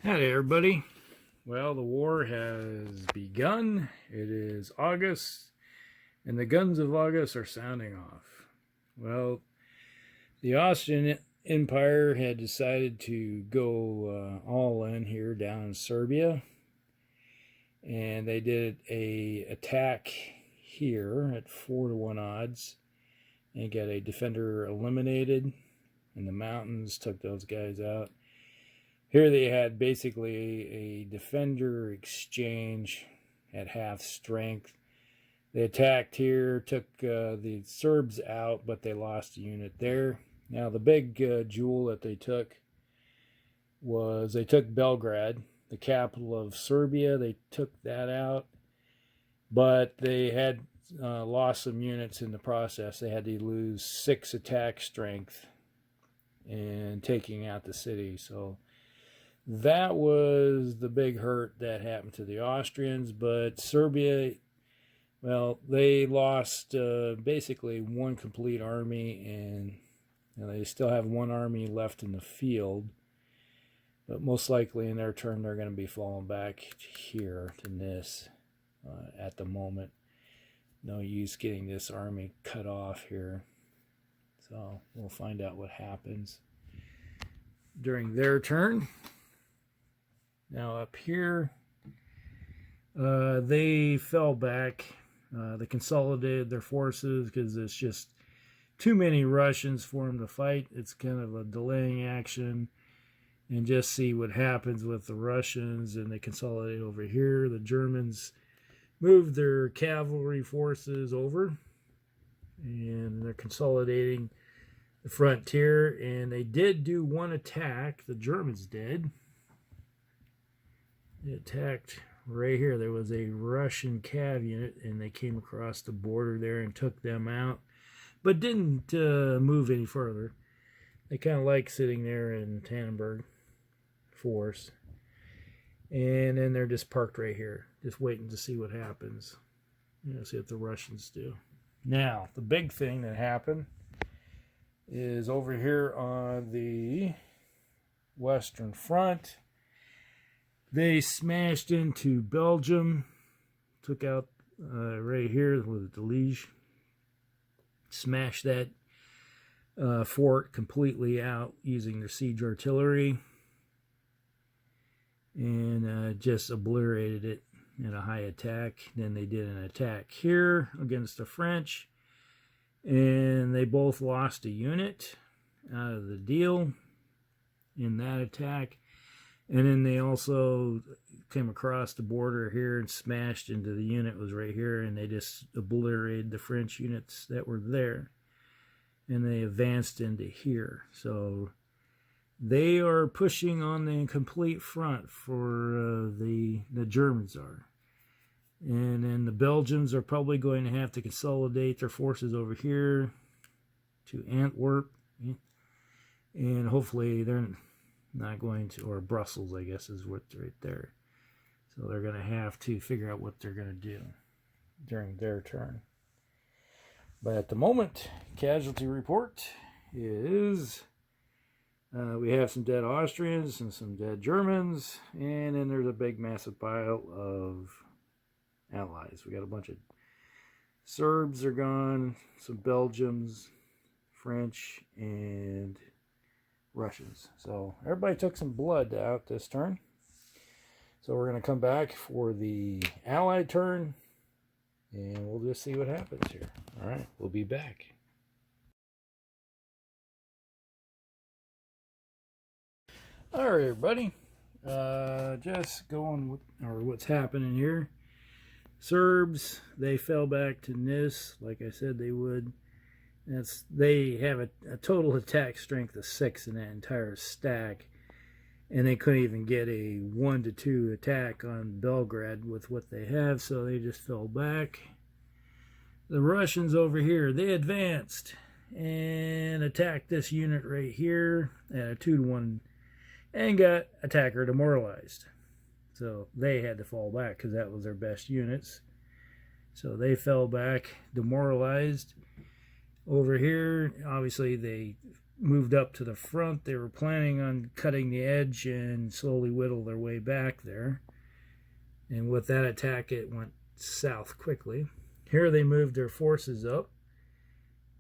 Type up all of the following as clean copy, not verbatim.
Howdy everybody. Well, the war has begun. It is August, and the guns of August are sounding off. Well, the Austrian Empire had decided to go all in here down in Serbia, and they did a attack here at 4-1 odds and got a defender eliminated, and the mountains took those guys out. Here they had basically a defender exchange at half strength. They attacked here, took the Serbs out, but they lost a unit there. Now the big jewel that they took was they took Belgrade, the capital of Serbia. They took that out, but they had lost some units in the process. They had to lose 6 attack strength in taking out the city. So that was the big hurt that happened to the Austrians. But Serbia, well, they lost basically one complete army, and they still have one army left in the field. But most likely in their turn, they're going to be falling back here to Nis at the moment. No use getting this army cut off here. So we'll find out what happens during their turn. Now up here, they fell back. They consolidated their forces because it's just too many Russians for them to fight. It's kind of a delaying action, and just see what happens with the Russians. And they consolidate over here. The Germans moved their cavalry forces over, and they're consolidating the frontier. And they did do one attack. The Germans did. They attacked right here. There was a Russian cav unit, and they came across the border there and took them out, but didn't move any further. They kind of like sitting there in Tannenberg force, and then they're just parked right here, just waiting to see what happens. See what the Russians do. Now, the big thing that happened is over here on the Western Front. They smashed into Belgium, took out right here with the Liege, smashed that fort completely out using their siege artillery, and just obliterated it in a high attack. Then they did an attack here against the French, and they both lost a unit out of the deal in that attack. And then they also came across the border here and smashed into the unit was right here, and they just obliterated the French units that were there. And they advanced into here. So they are pushing on the complete front for the Germans are. And then the Belgians are probably going to have to consolidate their forces over here to Antwerp. And hopefully they're not going to, or Brussels, I guess, is what's right there. So they're going to have to figure out what they're going to do during their turn. But at the moment, casualty report is we have some dead Austrians and some dead Germans, and then there's a big massive pile of allies. We got a bunch of Serbs are gone, some Belgians, French, and Russians. So everybody took some blood out this turn. So we're going to come back for the Allied turn, and we'll just see what happens here. All right, we'll be back. All right, everybody. Just going with what's happening here. Serbs, they fell back to Nis, like I said they would. They have a total attack strength of 6 in that entire stack, and they couldn't even get a 1-2 attack on Belgrade with what they have, so they just fell back. The Russians over here, they advanced and attacked this unit right here at a 2-1 and got attacker demoralized. So they had to fall back because that was their best units. So they fell back, demoralized. Over here, obviously, they moved up to the front. They were planning on cutting the edge and slowly whittle their way back there. And with that attack, it went south quickly. Here they moved their forces up.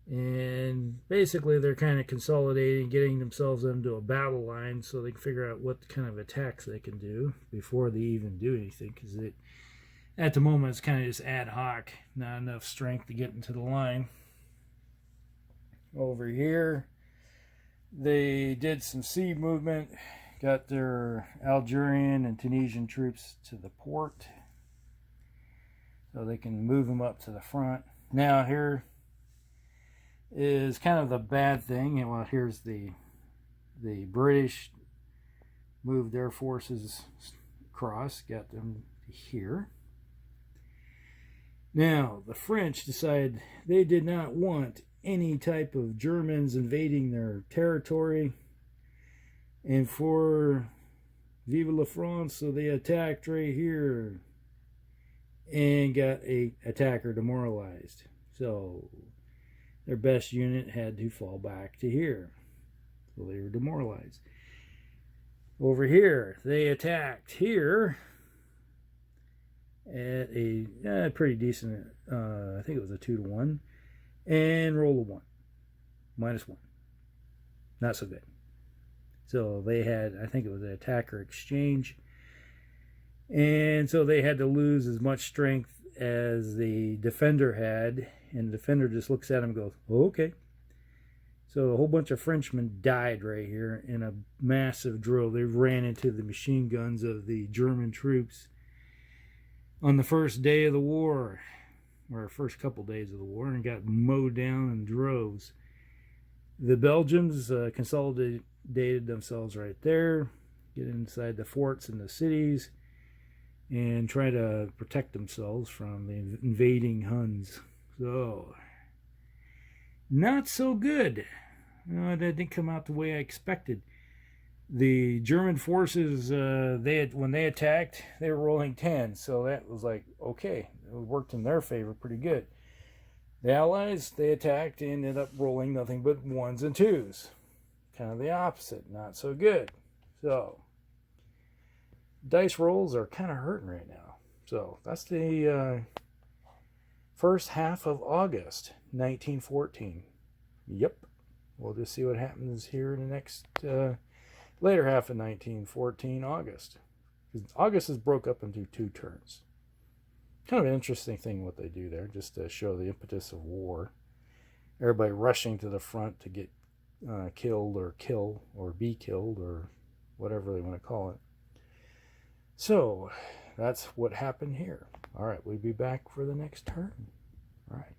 And basically they're kind of consolidating, getting themselves into a battle line so they can figure out what kind of attacks they can do before they even do anything. Because at the moment it's kind of just ad hoc, not enough strength to get into the line. Over here they did some sea movement, got their Algerian and Tunisian troops to the port so they can move them up to the front. Now here is kind of the bad thing. And well, here's the British moved their forces across, got them here. Now the French decided they did not want any type of Germans invading their territory, and for Vive la France, so they attacked right here and got a attacker demoralized. So their best unit had to fall back to here. So they were demoralized. Over here, they attacked here at a pretty decent, I think it was a 2-1, and roll a 1. -1. Not so good. So they had, I think it was an attacker exchange. And so they had to lose as much strength as the defender had, and the defender just looks at him and goes, oh, okay. So a whole bunch of Frenchmen died right here in a massive drill. They ran into the machine guns of the German troops on the first day of the war, or first couple days of the war, and got mowed down in droves. The Belgians consolidated themselves right there, get inside the forts and the cities, and try to protect themselves from the invading Huns. So, not so good. That didn't come out the way I expected. The German forces, when they attacked, they were rolling 10, so that was like, okay, it worked in their favor pretty good. The Allies, they attacked and ended up rolling nothing but 1s and 2s. Kind of the opposite, not so good. So, dice rolls are kind of hurting right now. So, that's the first half of August 1914. Yep. We'll just see what happens here in the next later half of 1914, August. Because August is broke up into 2 turns. Kind of an interesting thing what they do there, just to show the impetus of war. Everybody rushing to the front to get killed or kill or be killed or whatever they want to call it. So, that's what happened here. All right, we'll be back for the next turn. All right.